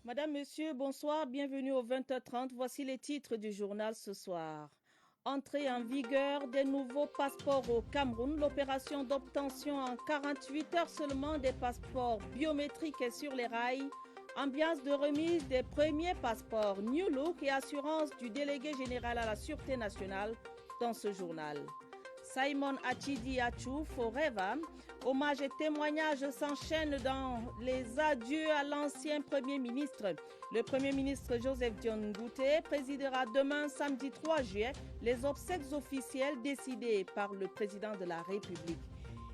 Madame, Monsieur, bonsoir, bienvenue au 20h30. Voici les titres du journal ce soir. Entrée en vigueur des nouveaux passeports au Cameroun. L'opération d'obtention en 48 heures seulement des passeports biométriques est sur les rails. Ambiance de remise des premiers passeports New Look et assurance du délégué général à la Sûreté nationale dans ce journal. Simon Achidi Achou Forever. Hommage et témoignages s'enchaînent dans les adieux à l'ancien Premier ministre. Le Premier ministre Joseph Dion Ngouté présidera demain, samedi 3 juillet, les obsèques officielles décidées par le président de la République.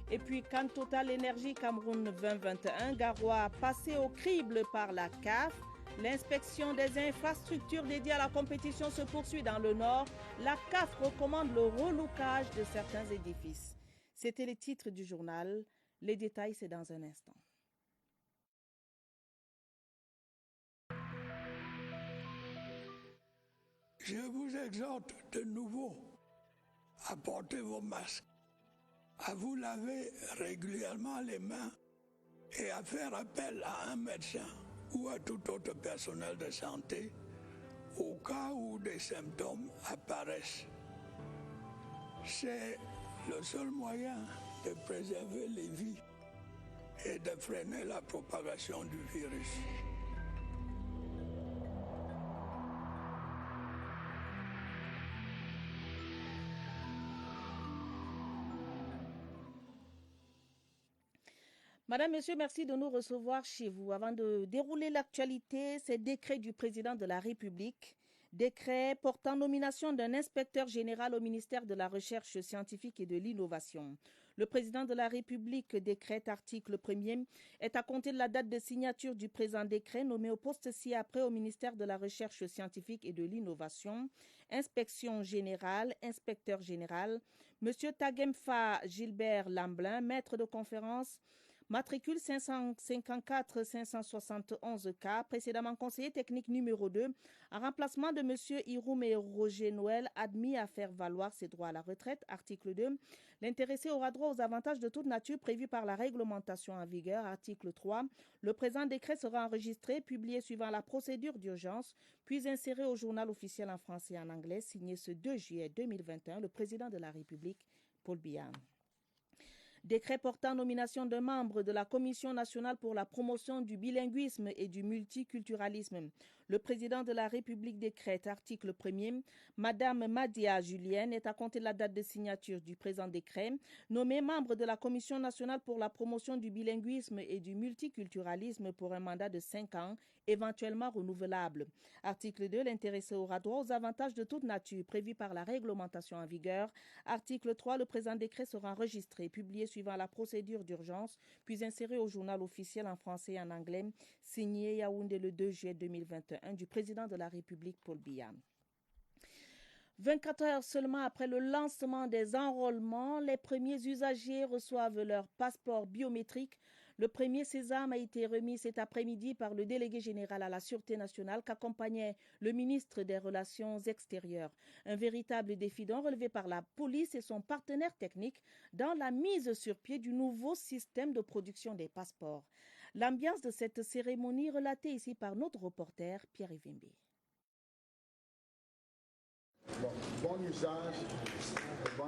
Et puis, quand Total Énergie Cameroun 2021, Garoua passé au crible par la CAF. L'inspection des infrastructures dédiées à la compétition se poursuit dans le Nord. La CAF recommande le relookage de certains édifices. C'était les titres du journal. Les détails, c'est dans un instant. Je vous exhorte de nouveau à porter vos masques, à vous laver régulièrement les mains et à faire appel à un médecin ou à tout autre personnel de santé au cas où des symptômes apparaissent. C'est le seul moyen de préserver les vies et de freiner la propagation du virus. Madame, Monsieur, merci de nous recevoir chez vous. Avant de dérouler l'actualité, ces décrets du président de la République. Décret portant nomination d'un inspecteur général au ministère de la Recherche scientifique et de l'Innovation. Le président de la République décrète, article 1er, est à compter de la date de signature du présent décret nommé au poste ci-après au ministère de la Recherche scientifique et de l'Innovation. Inspection générale, inspecteur général. Monsieur Tagemfa Gilbert Lamblin, maître de conférence, matricule 554-571K, précédemment conseiller technique numéro 2, en remplacement de M. Iroume Roger Noël, admis à faire valoir ses droits à la retraite. Article 2. L'intéressé aura droit aux avantages de toute nature prévus par la réglementation en vigueur. Article 3. Le présent décret sera enregistré, publié suivant la procédure d'urgence, puis inséré au journal officiel en français et en anglais, signé ce 2 juillet 2021, le président de la République, Paul Biya. Décret portant nomination d'un membre de la Commission nationale pour la promotion du bilinguisme et du multiculturalisme. Le président de la République décrète, article 1er, Madame Madia Julienne est à compter de la date de signature du présent décret, nommée membre de la Commission nationale pour la promotion du bilinguisme et du multiculturalisme pour un mandat de 5 ans, éventuellement renouvelable. Article 2, l'intéressé aura droit aux avantages de toute nature prévus par la réglementation en vigueur. Article 3, le présent décret sera enregistré, publié suivant la procédure d'urgence, puis inséré au journal officiel en français et en anglais, signé Yaoundé le 2 juillet 2021 du président de la République, Paul Biya. 24 heures seulement après le lancement des enrôlements, les premiers usagers reçoivent leur passeport biométrique. Le premier sésame a été remis cet après-midi par le délégué général à la Sûreté nationale qu'accompagnait le ministre des Relations extérieures. Un véritable défi donc relevé par la police et son partenaire technique dans la mise sur pied du nouveau système de production des passeports. L'ambiance de cette cérémonie relatée ici par notre reporter Pierre Evimbe. Bon usage, bon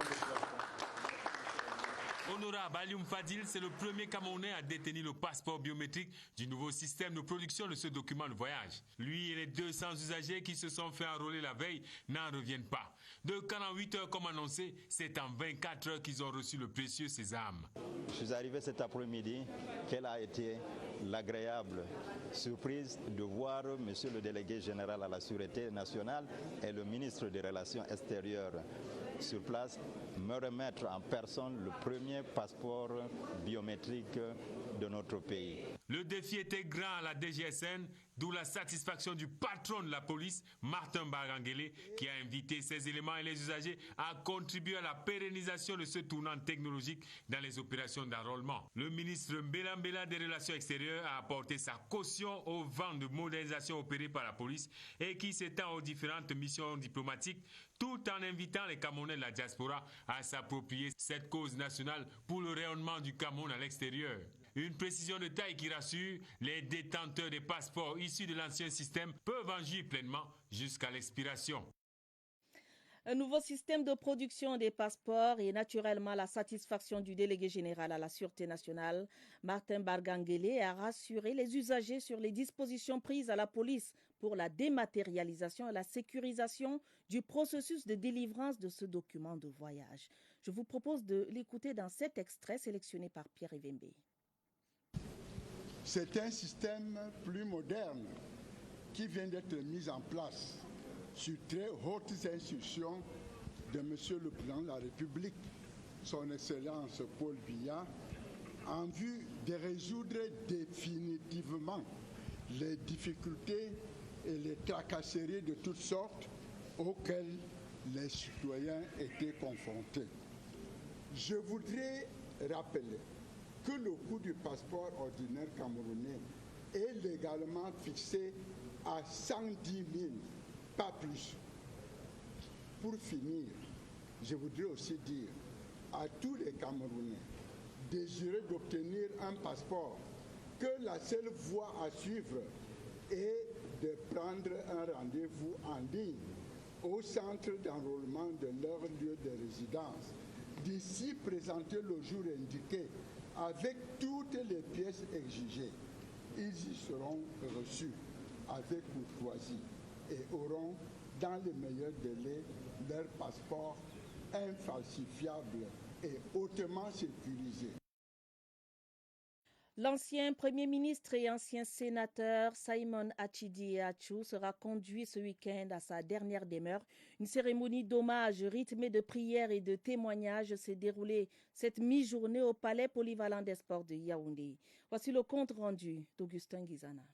Honorable Alioum Fadil, c'est le premier Camerounais à détenir le passeport biométrique du nouveau système de production de ce document de voyage. Lui et les 200 usagers qui se sont fait enrôler la veille n'en reviennent pas. De 48 heures comme annoncé, c'est en 24 heures qu'ils ont reçu le précieux sésame. Je suis arrivé cet après-midi. Quelle a été l'agréable surprise de voir monsieur le délégué général à la Sûreté nationale et le ministre des Relations extérieures sur place me remettre en personne le premier passeport biométrique de notre pays. Le défi était grand à la DGSN, d'où la satisfaction du patron de la police, Martin Barangele, qui a invité ses éléments et les usagers à contribuer à la pérennisation de ce tournant technologique dans les opérations d'enrôlement. Le ministre Mbela Mbela des Relations extérieures a apporté sa caution au vent de modernisation opéré par la police et qui s'étend aux différentes missions diplomatiques, tout en invitant les Camerounais de la diaspora à s'approprier cette cause nationale pour le rayonnement du Cameroun à l'extérieur. Une précision de taille qui rassure, les détenteurs des passeports issus de l'ancien système peuvent en jouir pleinement jusqu'à l'expiration. Un nouveau système de production des passeports et naturellement la satisfaction du délégué général à la Sûreté nationale, Martin Barganguele, a rassuré les usagers sur les dispositions prises à la police pour la dématérialisation et la sécurisation du processus de délivrance de ce document de voyage. Je vous propose de l'écouter dans cet extrait sélectionné par Pierre Evembe. C'est un système plus moderne qui vient d'être mis en place sur très hautes instructions de M. le Président de la République, son Excellence Paul Biya, en vue de résoudre définitivement les difficultés et les tracasseries de toutes sortes auxquelles les citoyens étaient confrontés. Je voudrais rappeler que le coût du passeport ordinaire camerounais est légalement fixé à 110 000, pas plus. Pour finir, je voudrais aussi dire à tous les Camerounais désireux d'obtenir un passeport que la seule voie à suivre est de prendre un rendez-vous en ligne au centre d'enrôlement de leur lieu de résidence, d'ici présenter le jour indiqué avec toutes les pièces exigées. Ils y seront reçus avec courtoisie et auront dans les meilleurs délais leur passeport infalsifiable et hautement sécurisé. L'ancien Premier ministre et ancien sénateur Simon Atchidi Achou sera conduit ce week-end à sa dernière demeure. Une cérémonie d'hommage rythmée de prières et de témoignages s'est déroulée cette mi-journée au Palais polyvalent des sports de Yaoundé. Voici le compte rendu d'Augustin Guizana.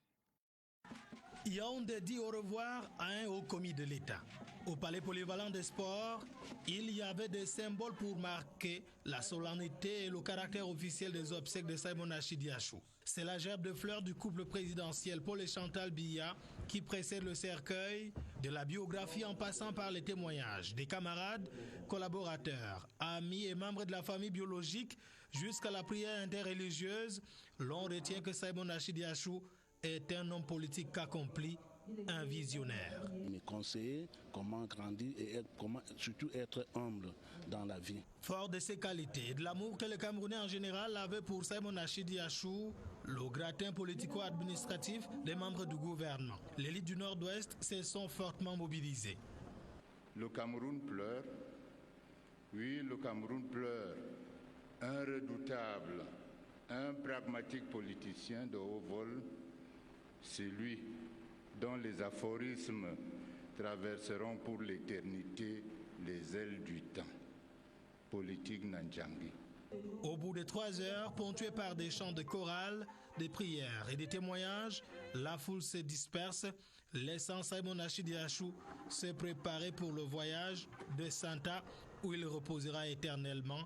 Yaoundé dit au revoir à un haut commis de l'État. Au Palais polyvalent des sports, il y avait des symboles pour marquer la solennité et le caractère officiel des obsèques de Simon Atchidi Achou. C'est la gerbe de fleurs du couple présidentiel Paul et Chantal Biya qui précède le cercueil, de la biographie en passant par les témoignages des camarades, collaborateurs, amis et membres de la famille biologique jusqu'à la prière interreligieuse. L'on retient que Simon Atchidi Achou est un homme politique accompli, un visionnaire. Me conseiller comment grandir et comment surtout être humble dans la vie. Fort de ses qualités et de l'amour que les Camerounais en général avaient pour Simon Atchidi Achou, le gratin politico-administratif des membres du gouvernement, l'élite du Nord-Ouest se sont fortement mobilisés. Le Cameroun pleure. Oui, le Cameroun pleure. Un redoutable, un pragmatique politicien de haut vol, c'est lui dont les aphorismes traverseront pour l'éternité les ailes du temps. Politique Nanjangi. Au bout de 3 heures, ponctuées par des chants de chorale, des prières et des témoignages, la foule se disperse, laissant Simon Atchidi Achou se préparer pour le voyage de Santa où il reposera éternellement.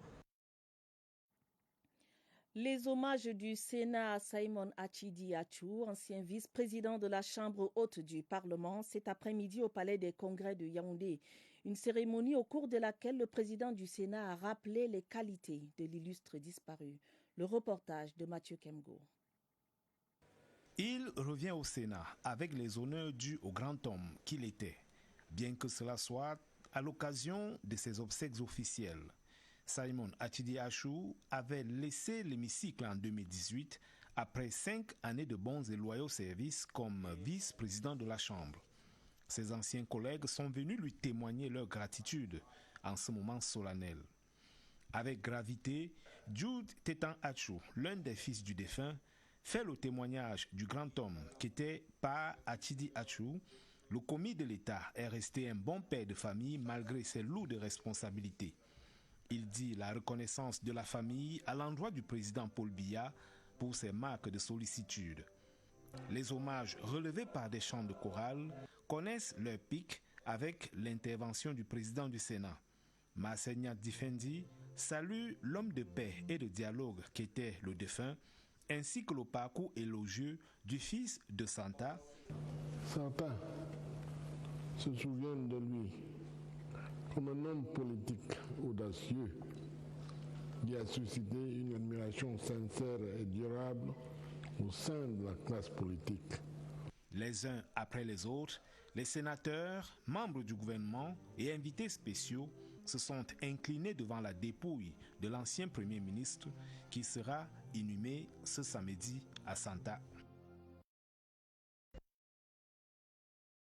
Les hommages du Sénat à Simon Atchidi Achou, ancien vice-président de la Chambre haute du Parlement, cet après-midi au Palais des Congrès de Yaoundé. Une cérémonie au cours de laquelle le président du Sénat a rappelé les qualités de l'illustre disparu. Le reportage de Mathieu Kemgo. Il revient au Sénat avec les honneurs dus au grand homme qu'il était, bien que cela soit à l'occasion de ses obsèques officielles. Simon Atchidi Achou avait laissé l'hémicycle en 2018 après 5 années de bons et loyaux services comme vice-président de la Chambre. Ses anciens collègues sont venus lui témoigner leur gratitude en ce moment solennel. Avec gravité, Jude Tétan Achou, l'un des fils du défunt, fait le témoignage du grand homme qui était Pa Atchidi Achou. Le commis de l'État est resté un bon père de famille malgré ses lourdes responsabilités. Il dit la reconnaissance de la famille à l'endroit du président Paul Biya pour ses marques de sollicitude. Les hommages relevés par des chants de chorale connaissent leur pic avec l'intervention du président du Sénat. Masséna Difendi salue l'homme de paix et de dialogue qui était le défunt, ainsi que le parcours élogieux du fils de Santa. Certains se souviennent de lui comme un homme politique audacieux, qui a suscité une admiration sincère et durable au sein de la classe politique. Les uns après les autres, les sénateurs, membres du gouvernement et invités spéciaux se sont inclinés devant la dépouille de l'ancien Premier ministre qui sera inhumé ce samedi à Santa.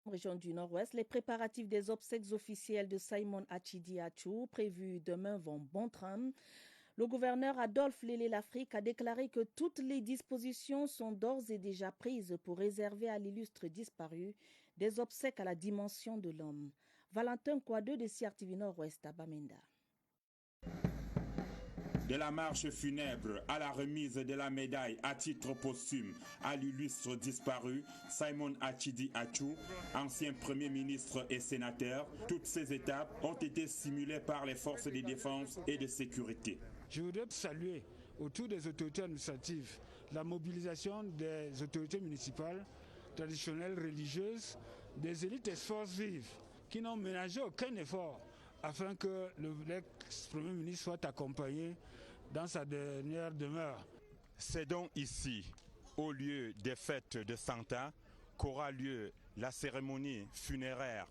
Région du Nord-Ouest, les préparatifs des obsèques officielles de Simon Achidi Achou prévus demain vont bon train. Le gouverneur Adolphe Lélé-Lafrique a déclaré que toutes les dispositions sont d'ores et déjà prises pour réserver à l'illustre disparu des obsèques à la dimension de l'homme. Valentin Kouadeux de CRTV Nord-Ouest à Bamenda. De la marche funèbre à la remise de la médaille à titre posthume à l'illustre disparu Simon Achidi Achou, ancien Premier ministre et sénateur, toutes ces étapes ont été simulées par les forces de défense et de sécurité. Je voudrais saluer autour des autorités administratives la mobilisation des autorités municipales, traditionnelles, religieuses, des élites et forces vives qui n'ont ménagé aucun effort afin que l'ex-premier ministre soit accompagné dans sa dernière demeure. C'est donc ici, au lieu des fêtes de Santa, qu'aura lieu la cérémonie funéraire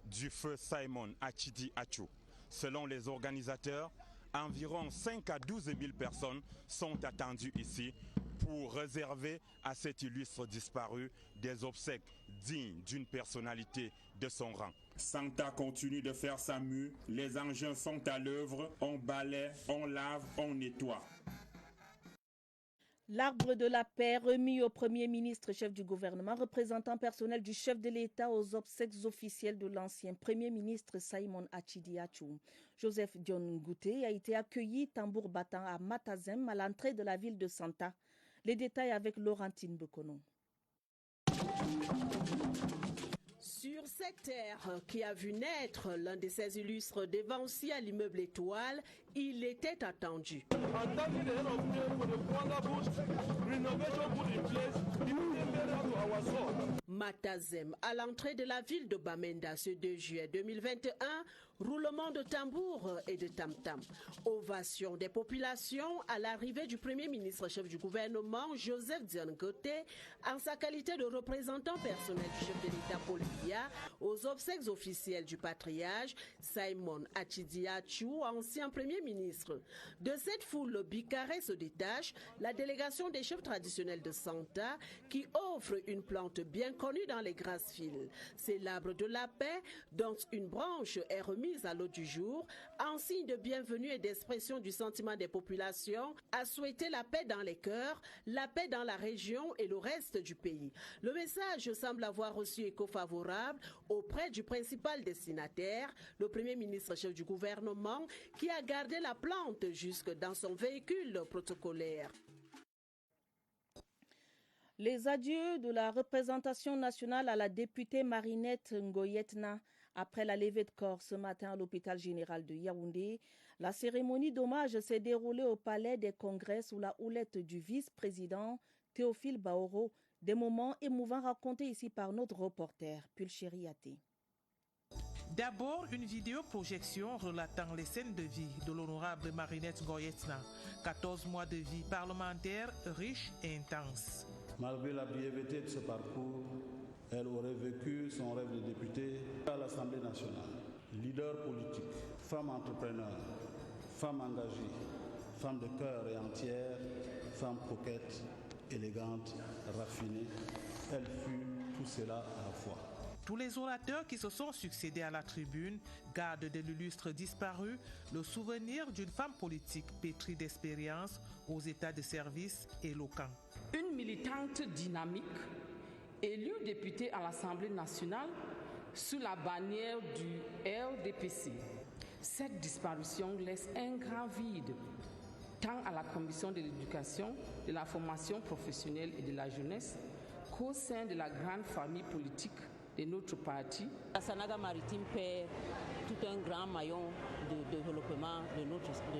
du feu Simon Achidi Achou. Selon les organisateurs, environ 5 à 12 000 personnes sont attendues ici pour réserver à cet illustre disparu des obsèques dignes d'une personnalité de son rang. Santa continue de faire sa mue, les engins sont à l'œuvre, on balaie, on lave, on nettoie. L'arbre de la paix remis au Premier ministre, chef du gouvernement, représentant personnel du chef de l'État aux obsèques officielles de l'ancien Premier ministre Simon Achidi Achou. Joseph Dion Gouté a été accueilli tambour battant à Matazem à l'entrée de la ville de Santa. Les détails avec Laurentine Bekono. Sur cette terre qui a vu naître l'un de ses illustres dévanciers à l'immeuble Étoile, il était attendu. Matazem, à l'entrée de la ville de Bamenda ce 2 juillet 2021, roulement de tambour et de tam-tam. Ovation des populations à l'arrivée du Premier ministre chef du gouvernement Joseph Dion Gouté en sa qualité de représentant personnel du chef de l'État Paul Biya aux obsèques officielles du patriarche Simon Achidi Achou, ancien Premier ministre. De cette foule bicarrée se détache la délégation des chefs traditionnels de Santa qui offre une plante bien connue dans les Grassfields. C'est l'arbre de la paix dont une branche est remise à l'eau du jour en signe de bienvenue et d'expression du sentiment des populations à souhaiter la paix dans les cœurs, la paix dans la région et le reste du pays. Le message semble avoir reçu écho favorable auprès du principal destinataire, le Premier ministre chef du gouvernement, qui a gardé la plante jusque dans son véhicule protocolaire. Les adieux de la représentation nationale à la députée Marinette Ngoyetna après la levée de corps ce matin à l'hôpital général de Yaoundé. La cérémonie d'hommage s'est déroulée au palais des congrès sous la houlette du vice-président Théophile Baoro. Des moments émouvants racontés ici par notre reporter Pulchéri Yaté. D'abord, une vidéoprojection relatant les scènes de vie de l'honorable Marinette Ngoyetna. 14 mois de vie parlementaire riche et intense. Malgré la brièveté de ce parcours, elle aurait vécu son rêve de députée à l'Assemblée nationale. Leader politique, femme entrepreneur, femme engagée, femme de cœur et entière, femme coquette, élégante, raffinée. Elle fut tout cela à la fois. Tous les orateurs qui se sont succédés à la tribune gardent de l'illustre disparu le souvenir d'une femme politique pétrie d'expérience aux états de service éloquents. Une militante dynamique, élue députée à l'Assemblée nationale sous la bannière du RDPC. Cette disparition laisse un grand vide, tant à la Commission de l'éducation, de la formation professionnelle et de la jeunesse qu'au sein de la grande famille politique de notre parti. La Sanaga maritime perd tout un grand maillon de développement de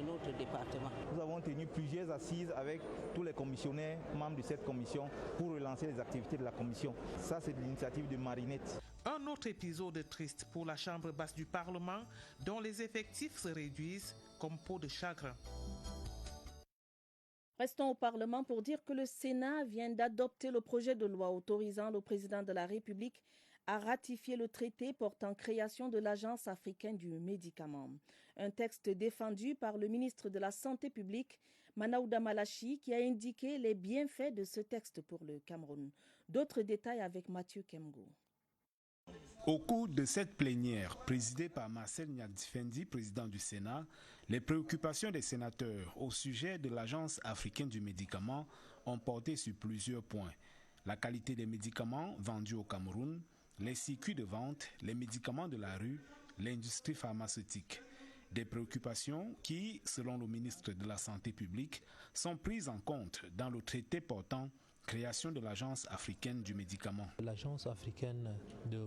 notre département. Nous avons tenu plusieurs assises avec tous les commissionnaires, membres de cette commission, pour relancer les activités de la commission. Ça, c'est l'initiative de Marinette. Un autre épisode triste pour la Chambre basse du Parlement, dont les effectifs se réduisent comme peau de chagrin. Restons au Parlement pour dire que le Sénat vient d'adopter le projet de loi autorisant le président de la République à ratifier le traité portant création de l'Agence africaine du médicament. Un texte défendu par le ministre de la Santé publique, Manaouda Malachi, qui a indiqué les bienfaits de ce texte pour le Cameroun. D'autres détails avec Mathieu Kemgo. Au cours de cette plénière, présidée par Marcel Nyadifendi, président du Sénat, les préoccupations des sénateurs au sujet de l'Agence africaine du médicament ont porté sur plusieurs points. La qualité des médicaments vendus au Cameroun, les circuits de vente, les médicaments de la rue, l'industrie pharmaceutique. Des préoccupations qui, selon le ministre de la Santé publique, sont prises en compte dans le traité portant création de l'Agence africaine du médicament. L'Agence africaine du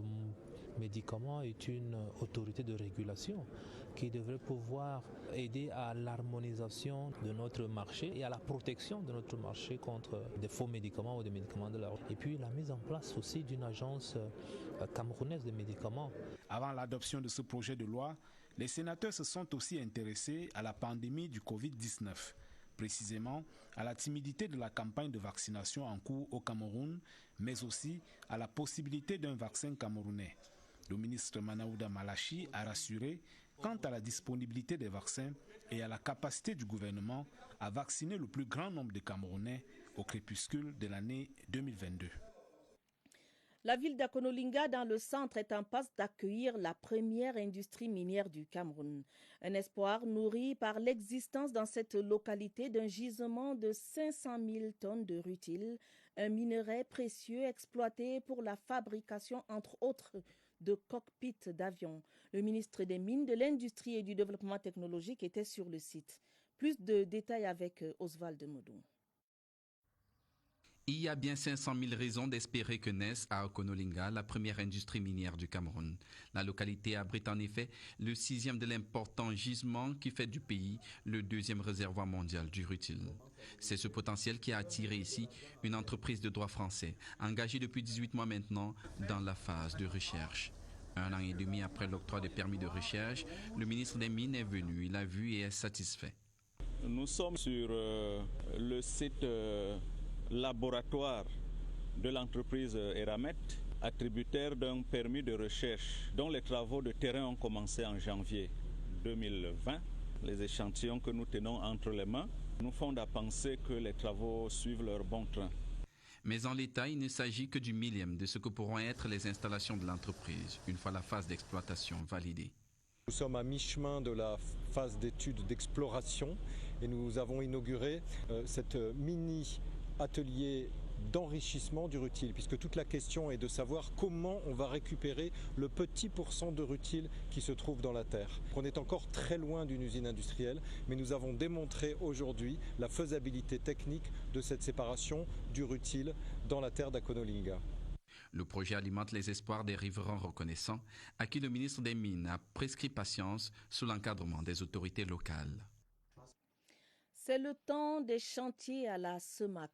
médicament est une autorité de régulation qui devrait pouvoir aider à l'harmonisation de notre marché et à la protection de notre marché contre des faux médicaments ou des médicaments de la rue. Et puis la mise en place aussi d'une agence camerounaise de médicaments. Avant l'adoption de ce projet de loi, les sénateurs se sont aussi intéressés à la pandémie du Covid-19. Précisément à la timidité de la campagne de vaccination en cours au Cameroun, mais aussi à la possibilité d'un vaccin camerounais. Le ministre Manaouda Malachi a rassuré quant à la disponibilité des vaccins et à la capacité du gouvernement à vacciner le plus grand nombre de Camerounais au crépuscule de l'année 2022. La ville d'Akonolinga, dans le centre, est en passe d'accueillir la première industrie minière du Cameroun. Un espoir nourri par l'existence dans cette localité d'un gisement de 500 000 tonnes de rutile, un minerai précieux exploité pour la fabrication, entre autres, de cockpits d'avions. Le ministre des Mines, de l'Industrie et du Développement technologique était sur le site. Plus de détails avec Oswald Modou. Il y a bien 500 000 raisons d'espérer que naisse à Akonolinga la première industrie minière du Cameroun. La localité abrite en effet le 6e de l'important gisement qui fait du pays le 2e réservoir mondial du rutile. C'est ce potentiel qui a attiré ici une entreprise de droit français, engagée depuis 18 mois maintenant dans la phase de recherche. 1 an et demi après l'octroi de permis de recherche, le ministre des Mines est venu, il a vu et est satisfait. Nous sommes sur le site laboratoire de l'entreprise Eramet, attributaire d'un permis de recherche dont les travaux de terrain ont commencé en janvier 2020. Les échantillons que nous tenons entre les mains nous fondent à penser que les travaux suivent leur bon train. Mais en l'état, il ne s'agit que du millième de ce que pourront être les installations de l'entreprise, une fois la phase d'exploitation validée. Nous sommes à mi-chemin de la phase d'étude d'exploration et nous avons inauguré cette mini-atelier d'enrichissement du rutile, puisque toute la question est de savoir comment on va récupérer le petit pourcent de rutile qui se trouve dans la terre. On est encore très loin d'une usine industrielle, mais nous avons démontré aujourd'hui la faisabilité technique de cette séparation du rutile dans la terre d'Akonolinga. Le projet alimente les espoirs des riverains reconnaissants, à qui le ministre des Mines a prescrit patience sous l'encadrement des autorités locales. C'est le temps des chantiers à la CEMAC.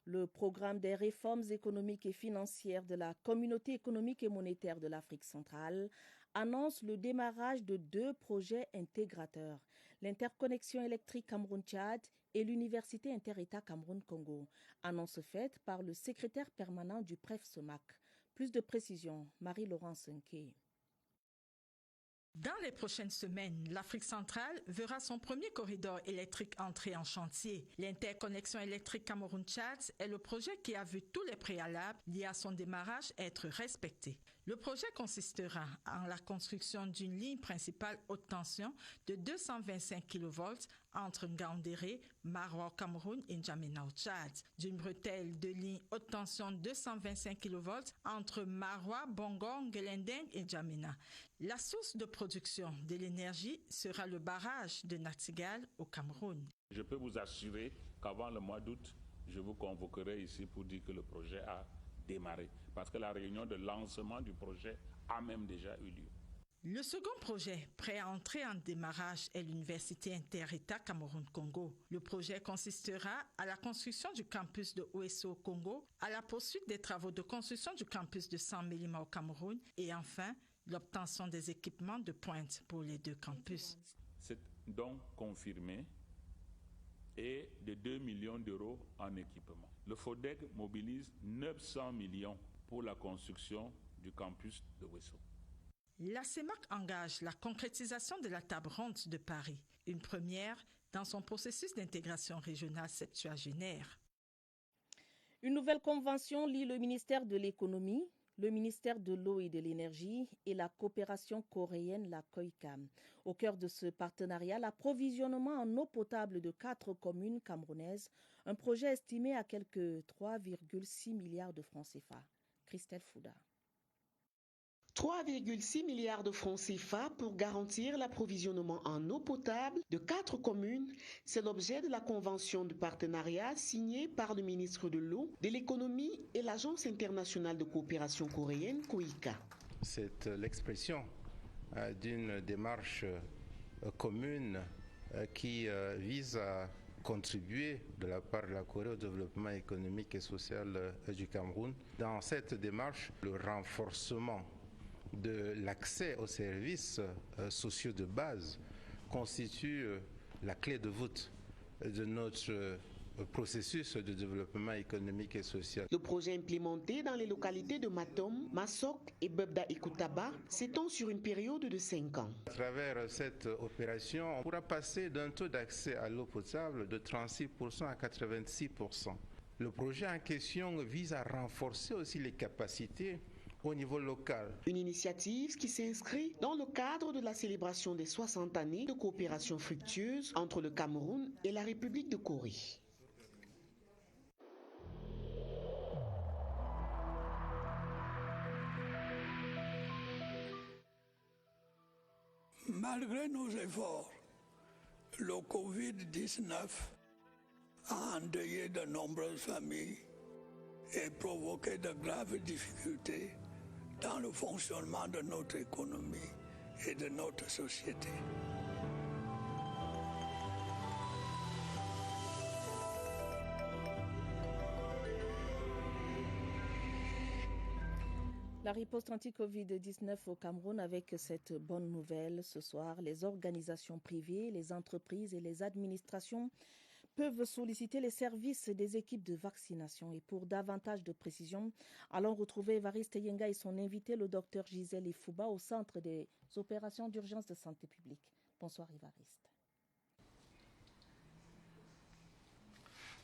Le programme des réformes économiques et financières de la Communauté économique et monétaire de l'Afrique centrale annonce le démarrage de 2 projets intégrateurs, l'interconnexion électrique Cameroun-Tchad et l'Université inter-État Cameroun-Congo. Annonce faite par le secrétaire permanent du PREF-CEMAC. Plus de précisions, Marie-Laurence Nké. Dans les prochaines semaines, l'Afrique centrale verra son premier corridor électrique entrer en chantier. L'interconnexion électrique Cameroun-Tchad est le projet qui a vu tous les préalables liés à son démarrage être respectés. Le projet consistera en la construction d'une ligne principale haute tension de 225 kV entre Ngaoundéré, Maroua au Cameroun et N'Djamena au Tchad, d'une bretelle de ligne haute tension 225 kV entre Maroua, Bongo, Ngelendeng et N'Djamena. La source de production de l'énergie sera le barrage de Natigal au Cameroun. Je peux vous assurer qu'avant le mois d'août, je vous convoquerai ici pour dire que le projet a démarré, parce que la réunion de lancement du projet a même déjà eu lieu. Le second projet prêt à entrer en démarrage est l'Université inter-État Cameroun-Congo. Le projet consistera à la construction du campus de OSO au Congo, à la poursuite des travaux de construction du campus de San-Mélima au Cameroun et enfin l'obtention des équipements de pointe pour les 2 campus. C'est donc confirmé et de 2 millions d'euros en équipement. Le FODEC mobilise 900 millions pour la construction du campus de Ouesso. La CEMAC engage la concrétisation de la table ronde de Paris, une première dans son processus d'intégration régionale septuagénaire. Une nouvelle convention lie le ministère de l'Économie, le ministère de l'Eau et de l'Énergie et la coopération coréenne, la COICAM. Au cœur de ce partenariat, l'approvisionnement en eau potable de 4 communes camerounaises, un projet estimé à quelque 3,6 milliards de francs CFA. Christelle Fouda. 3,6 milliards de francs CFA pour garantir l'approvisionnement en eau potable de 4 communes, c'est l'objet de la convention de partenariat signée par le ministre de l'Eau, de l'Économie et l'Agence internationale de coopération coréenne, COICA. C'est l'expression d'une démarche commune qui vise à contribuer de la part de la Corée au développement économique et social du Cameroun. Dans cette démarche, le renforcement de l'accès aux services sociaux de base constitue la clé de voûte de notre processus de développement économique et social. Le projet implémenté dans les localités de Matom, Massok et Bebda Ikutaba s'étend sur une période de 5 ans. À travers cette opération, on pourra passer d'un taux d'accès à l'eau potable de 36% à 86%. Le projet en question vise à renforcer aussi les capacités au niveau local. Une initiative qui s'inscrit dans le cadre de la célébration des 60 années de coopération fructueuse entre le Cameroun et la République de Corée. Malgré nos efforts, le Covid-19 a endeuillé de nombreuses familles et provoqué de graves difficultés dans le fonctionnement de notre économie et de notre société. La riposte anti-Covid-19 au Cameroun avec cette bonne nouvelle ce soir. Les organisations privées, les entreprises et les administrations peuvent solliciter les services des équipes de vaccination. Et pour davantage de précision, allons retrouver Évariste Yenga et son invité, le docteur Gisèle Ifouba, au Centre des opérations d'urgence de santé publique. Bonsoir Évariste.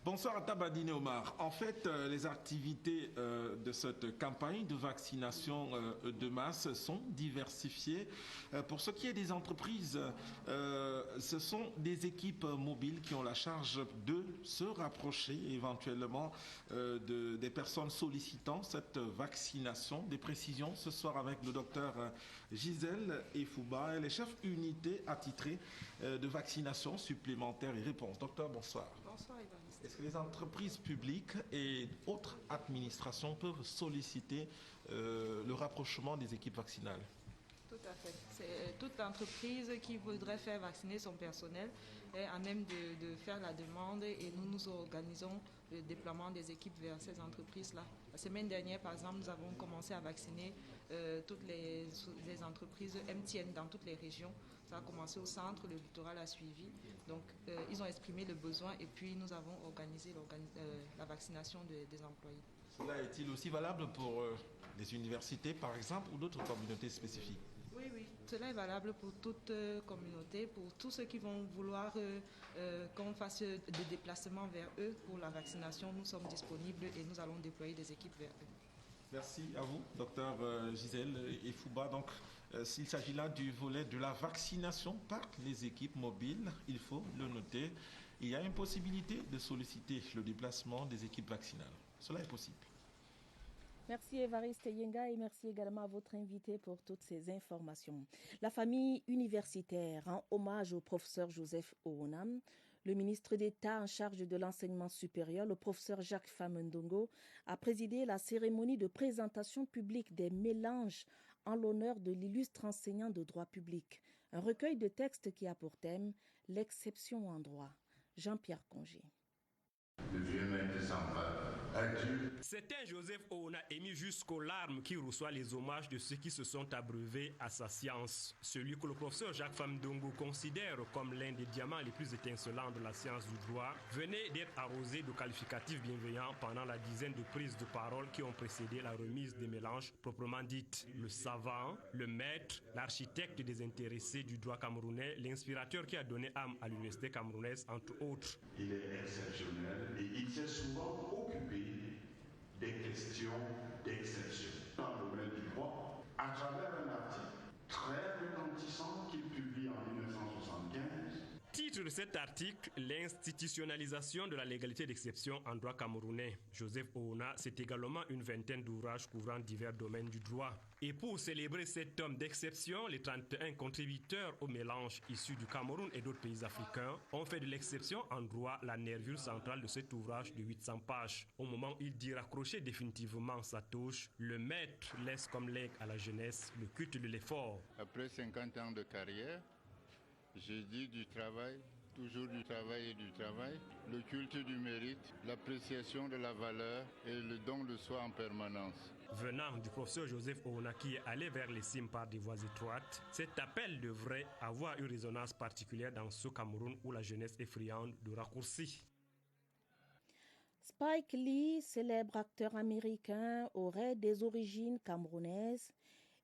Bonsoir à Tabadine Omar. En fait, les activités de cette campagne de vaccination de masse sont diversifiées. Pour ce qui est des entreprises, ce sont des équipes mobiles qui ont la charge de se rapprocher éventuellement des personnes sollicitant cette vaccination. Des précisions ce soir avec le docteur Gisèle Ifouba. Elle est chef unité attitrée de vaccination supplémentaire et réponse. Docteur, bonsoir. Bonsoir Évariste. Est-ce que les entreprises publiques et autres administrations peuvent solliciter le rapprochement des équipes vaccinales? Tout à fait. C'est toute entreprise qui voudrait faire vacciner son personnel est à même de faire la demande et nous organisons le déploiement des équipes vers ces entreprises-là. La semaine dernière, par exemple, nous avons commencé à vacciner toutes les entreprises MTN dans toutes les régions. Ça a commencé au centre, le littoral a suivi. Donc, ils ont exprimé le besoin et puis nous avons organisé la vaccination des employés. Cela est-il aussi valable pour les universités, par exemple, ou d'autres communautés spécifiques? Oui, oui. Cela est valable pour toute communauté, pour tous ceux qui vont vouloir qu'on fasse des déplacements vers eux pour la vaccination. Nous sommes disponibles et nous allons déployer des équipes vers eux. Merci à vous, docteur Gisèle Ifouba. Donc, s'il s'agit là du volet de la vaccination par les équipes mobiles, il faut le noter, il y a une possibilité de solliciter le déplacement des équipes vaccinales. Cela est possible. Merci Évariste Yenga et merci également à votre invité pour toutes ces informations. La famille universitaire rend hommage au professeur Joseph Oonam. Le ministre d'État en charge de l'enseignement supérieur, le professeur Jacques Famendongo, a présidé la cérémonie de présentation publique des mélanges en l'honneur de l'illustre enseignant de droit public. Un recueil de textes qui a pour thème l'exception en droit. Jean-Pierre Congé. Le vieux maître s'en va. Certain Joseph Ouna émis jusqu'aux larmes qui reçoit les hommages de ceux qui se sont abreuvés à sa science. Celui que le professeur Jacques Famdongo considère comme l'un des diamants les plus étincelants de la science du droit venait d'être arrosé de qualificatifs bienveillants pendant la dizaine de prises de parole qui ont précédé la remise des mélanges proprement dites. Le savant, le maître, l'architecte des intéressés du droit camerounais, l'inspirateur qui a donné âme à l'université camerounaise, entre autres. Il est exceptionnel et il s'est souvent occupé des questions d'exception dans le domaine du droit à travers un article très retentissant qu'il publie en 1975. Titre de cet article, l'institutionnalisation de la légalité d'exception en droit camerounais. Joseph Ouna, c'est également une vingtaine d'ouvrages couvrant divers domaines du droit. Et pour célébrer cet homme d'exception, les 31 contributeurs au mélange issus du Cameroun et d'autres pays africains ont fait de l'exception en droit la nervure centrale de cet ouvrage de 800 pages. Au moment où il dit raccrocher définitivement sa touche, le maître laisse comme legs à la jeunesse le culte de l'effort. Après 50 ans de carrière, j'ai dit du travail, toujours du travail et du travail, le culte du mérite, l'appréciation de la valeur et le don de soi en permanence. Venant du professeur Joseph Ouna qui est allé vers les cimes par des voies étroites, cet appel devrait avoir une résonance particulière dans ce Cameroun où la jeunesse est friande de raccourcis. Spike Lee, célèbre acteur américain, aurait des origines camerounaises.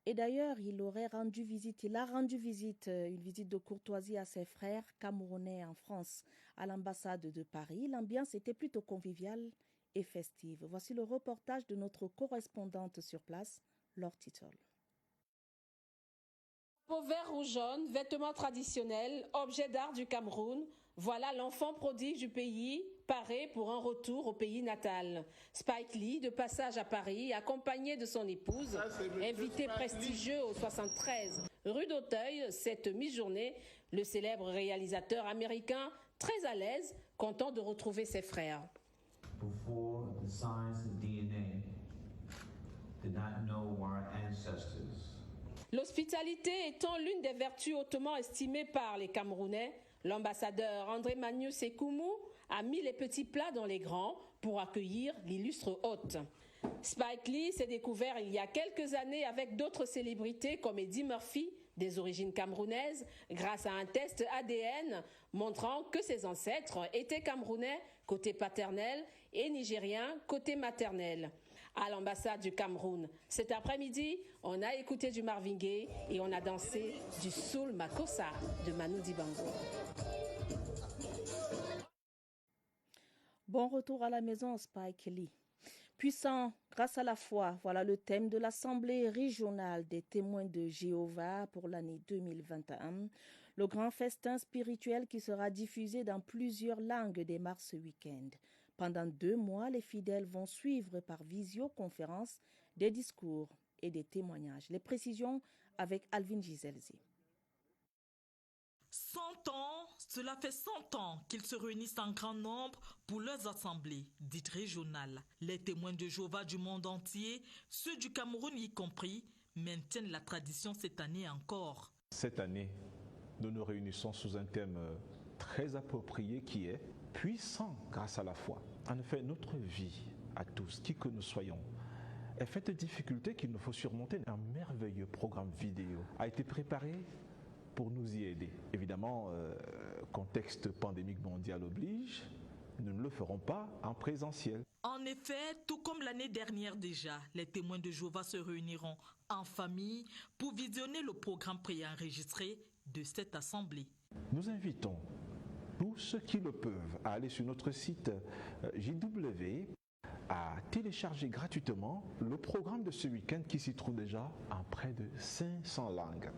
Et d'ailleurs, il a rendu visite, une visite de courtoisie à ses frères camerounais en France, à l'ambassade de Paris. L'ambiance était plutôt conviviale et festive. Voici le reportage de notre correspondante sur place, Laure Titol. Peau vert ou jaune, vêtements traditionnels, objets d'art du Cameroun, voilà l'enfant prodige du pays, paré pour un retour au pays natal. Spike Lee, de passage à Paris, accompagné de son épouse, invité prestigieux au 73 rue d'Auteuil, cette mi-journée, le célèbre réalisateur américain, très à l'aise, content de retrouver ses frères. Before the science of DNA did not know our ancestors. L'hospitalité étant l'une des vertus hautement estimées par les Camerounais, l'ambassadeur André Magnou Sekoumou a mis les petits plats dans les grands pour accueillir l'illustre hôte. Spike Lee s'est découvert il y a quelques années avec d'autres célébrités comme Eddie Murphy, des origines camerounaises, grâce à un test ADN montrant que ses ancêtres étaient camerounais côté paternel et nigériens côté maternel. À l'ambassade du Cameroun, cet après-midi, on a écouté du Marvin Gaye et on a dansé du Soul Makossa de Manu Dibango. Bon retour à la maison, Spike Lee. Puissant grâce à la foi, voilà le thème de l'Assemblée régionale des témoins de Jéhovah pour l'année 2021. Le grand festin spirituel qui sera diffusé dans plusieurs langues démarre ce week-end. Pendant 2 mois, les fidèles vont suivre par visioconférence des discours et des témoignages. Les précisions avec Alvin Giselzi. 100 ans, cela fait 100 ans qu'ils se réunissent en grand nombre pour leurs assemblées, dites régionales. Les témoins de Jéhovah du monde entier, ceux du Cameroun y compris, maintiennent la tradition cette année encore. Cette année, nous nous réunissons sous un thème très approprié qui est « Puissant grâce à la foi ». En effet, notre vie, à tous, qui que nous soyons, est faite de difficultés qu'il nous faut surmonter. Un merveilleux programme vidéo a été préparé pour nous y aider. Évidemment, contexte pandémique mondial oblige, nous ne le ferons pas en présentiel. En effet, tout comme l'année dernière déjà, les témoins de Jéhovah se réuniront en famille pour visionner le programme préenregistré de cette assemblée. Nous invitons tous ceux qui le peuvent à aller sur notre site JW à télécharger gratuitement le programme de ce week-end qui s'y trouve déjà en près de 500 langues.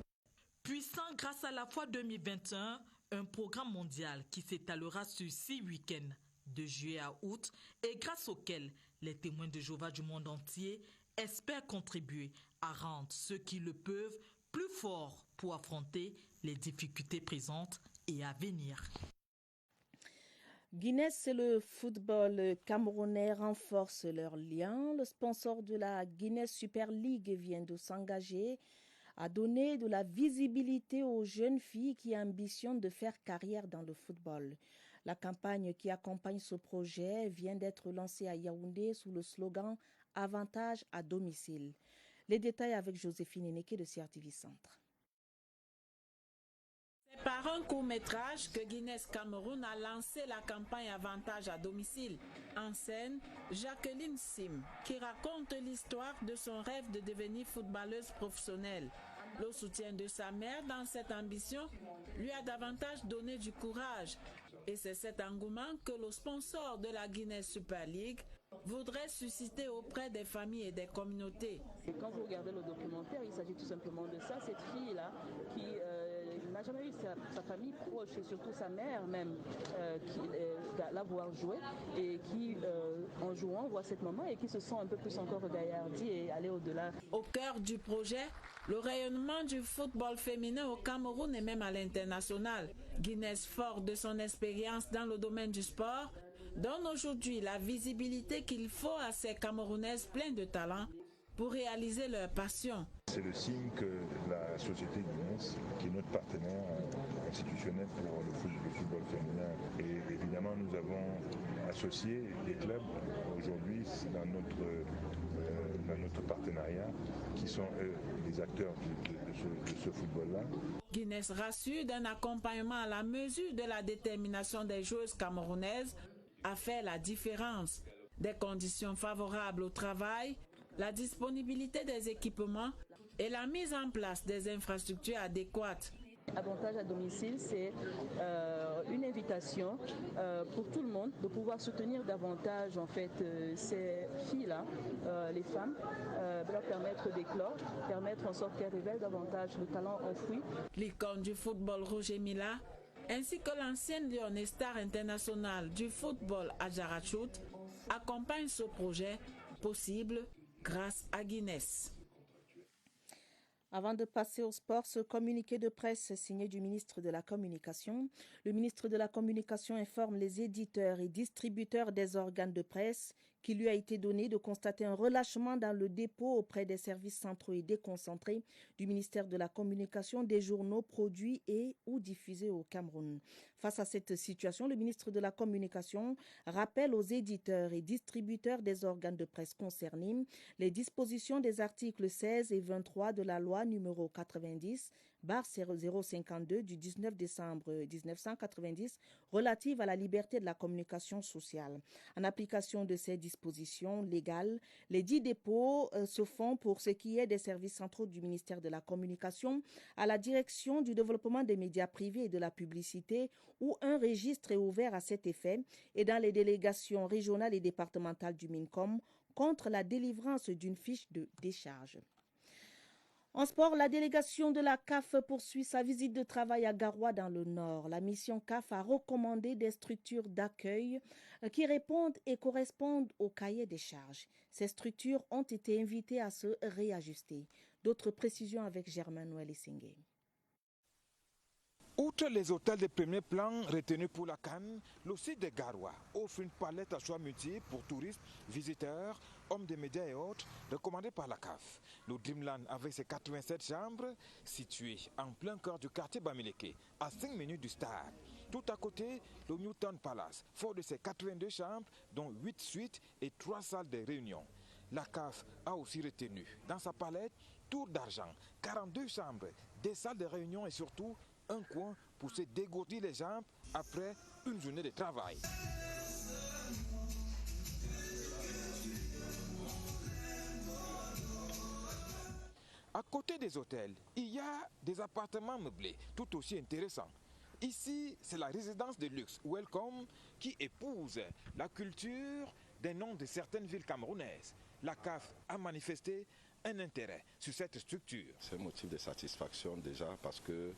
Puissant grâce à la foi 2021, un programme mondial qui s'étalera sur 6 week-ends de juillet à août et grâce auquel les témoins de Jéhovah du monde entier espèrent contribuer à rendre ceux qui le peuvent plus forts pour affronter les difficultés présentes et à venir. Guinness et le football camerounais renforcent leurs liens. Le sponsor de la Guinness Super League vient de s'engager à donner de la visibilité aux jeunes filles qui ambitionnent de faire carrière dans le football. La campagne qui accompagne ce projet vient d'être lancée à Yaoundé sous le slogan « Avantage à domicile ». Les détails avec Joséphine Eneke de CRTV Centre. C'est par un court-métrage que Guinness Cameroun a lancé la campagne Avantage à domicile. En scène, Jacqueline Sim, qui raconte l'histoire de son rêve de devenir footballeuse professionnelle. Le soutien de sa mère dans cette ambition lui a davantage donné du courage. Et c'est cet engouement que le sponsor de la Guinness Super League voudrait susciter auprès des familles et des communautés. Et quand vous regardez le documentaire, il s'agit tout simplement de ça, cette fille-là qui n'a jamais eu sa famille proche et surtout sa mère même qui la voir jouer et qui en jouant voit cette maman et qui se sent un peu plus encore regaillardie et aller au-delà. Au cœur du projet, le rayonnement du football féminin au Cameroun et même à l'international. Guinness, fort de son expérience dans le domaine du sport, donne aujourd'hui la visibilité qu'il faut à ces Camerounaises pleines de talent pour réaliser leur passion. C'est le signe que la société Guinness, qui est notre partenaire institutionnel pour le football féminin, et évidemment nous avons associé des clubs aujourd'hui dans notre partenariat, qui sont eux les acteurs de ce football-là. Guinness rassure d'un accompagnement à la mesure de la détermination des joueuses camerounaises à faire la différence. Des conditions favorables au travail, la disponibilité des équipements et la mise en place des infrastructures adéquates. Avantage à domicile, c'est une invitation pour tout le monde de pouvoir soutenir davantage en fait ces filles-là, les femmes, leur permettre d'éclore, permettre en sorte qu'elles révèlent davantage le talent enfoui. L'icône du football Roger Mila, ainsi que l'ancienne Lyonnais star internationale du football Adjara Chout, accompagnent ce projet possible grâce à Guinness. Avant de passer au sport, ce communiqué de presse signé du ministre de la Communication. Le ministre de la Communication informe les éditeurs et distributeurs des organes de presse qu'il lui a été donné de constater un relâchement dans le dépôt auprès des services centraux et déconcentrés du ministère de la Communication des journaux produits et ou diffusés au Cameroun. Face à cette situation, le ministre de la Communication rappelle aux éditeurs et distributeurs des organes de presse concernés les dispositions des articles 16 et 23 de la loi numéro 90/052 du 19 décembre 1990 relative à la liberté de la communication sociale. En application de ces dispositions légales, les 10 dépôts se font pour ce qui est des services centraux du ministère de la Communication à la direction du développement des médias privés et de la publicité où un registre est ouvert à cet effet et dans les délégations régionales et départementales du MINCOM contre la délivrance d'une fiche de décharge. En sport, la délégation de la CAF poursuit sa visite de travail à Garoua dans le Nord. La mission CAF a recommandé des structures d'accueil qui répondent et correspondent au cahier des charges. Ces structures ont été invitées à se réajuster. D'autres précisions avec Germain Noël Essingé. Outre les hôtels de premier plan retenus pour la CAN, le site de Garoua offre une palette à choix multiples pour touristes, visiteurs, hommes des médias et autres, recommandés par la CAF. Le Dreamland avec ses 87 chambres, situé en plein cœur du quartier Bamileke, à 5 minutes du stade. Tout à côté, le Newton Palace, fort de ses 82 chambres, dont 8 suites et 3 salles de réunion. La CAF a aussi retenu dans sa palette Tour d'Argent, 42 chambres, des salles de réunion et surtout un coin pour se dégourdir les jambes après une journée de travail. À côté des hôtels, il y a des appartements meublés tout aussi intéressants. Ici, c'est la résidence de luxe Welcome qui épouse la culture des noms de certaines villes camerounaises. La CAF a manifesté un intérêt sur cette structure. C'est un motif de satisfaction déjà parce que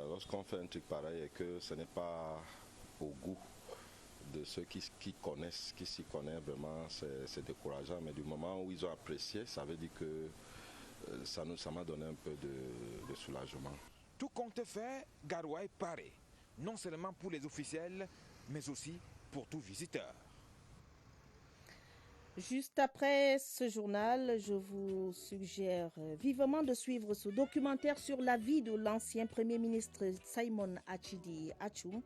lorsqu'on fait un truc pareil et que ce n'est pas au goût de ceux qui connaissent, qui s'y connaissent vraiment, c'est décourageant. Mais du moment où ils ont apprécié, ça veut dire que ça m'a donné un peu de soulagement. Tout compte fait, Garoua est paré, non seulement pour les officiels, mais aussi pour tout visiteur. Juste après ce journal, je vous suggère vivement de suivre ce documentaire sur la vie de l'ancien Premier ministre Simon Achidi Achou.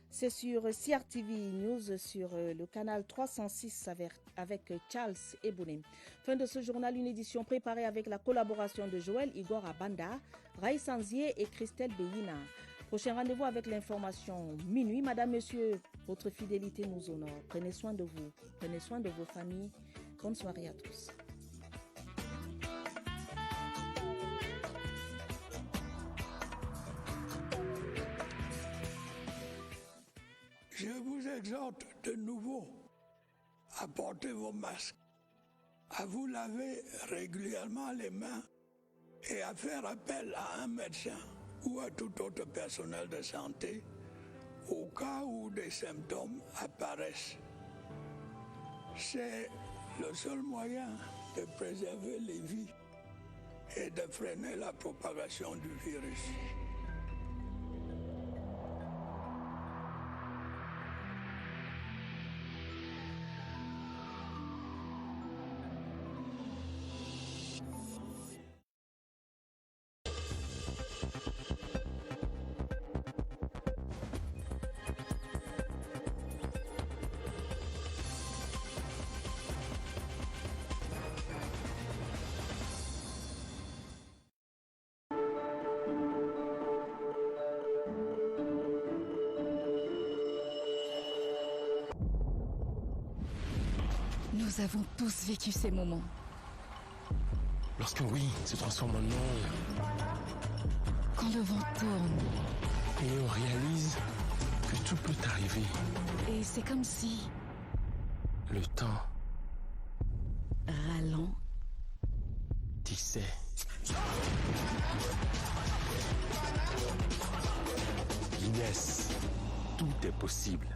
C'est sur CRTV News, sur le canal 306 avec Charles Ebouné. Fin de ce journal, une édition préparée avec la collaboration de Joël Igor Abanda, Raïs Sanzier et Christelle Beyina. Prochain rendez-vous avec l'information minuit. Madame, Monsieur, votre fidélité nous honore. Prenez soin de vous, prenez soin de vos familles. Bonne soirée à tous. Je vous exhorte de nouveau à porter vos masques, à vous laver régulièrement les mains et à faire appel à un médecin ou à tout autre personnel de santé au cas où des symptômes apparaissent. C'est le seul moyen de préserver les vies et de freiner la propagation du virus. Nous avons tous vécu ces moments. Lorsqu'un oui se transforme en non. Quand le vent tourne. Et on réalise que tout peut arriver. Et c'est comme si... le temps... ralentissait. Inès, tout est possible.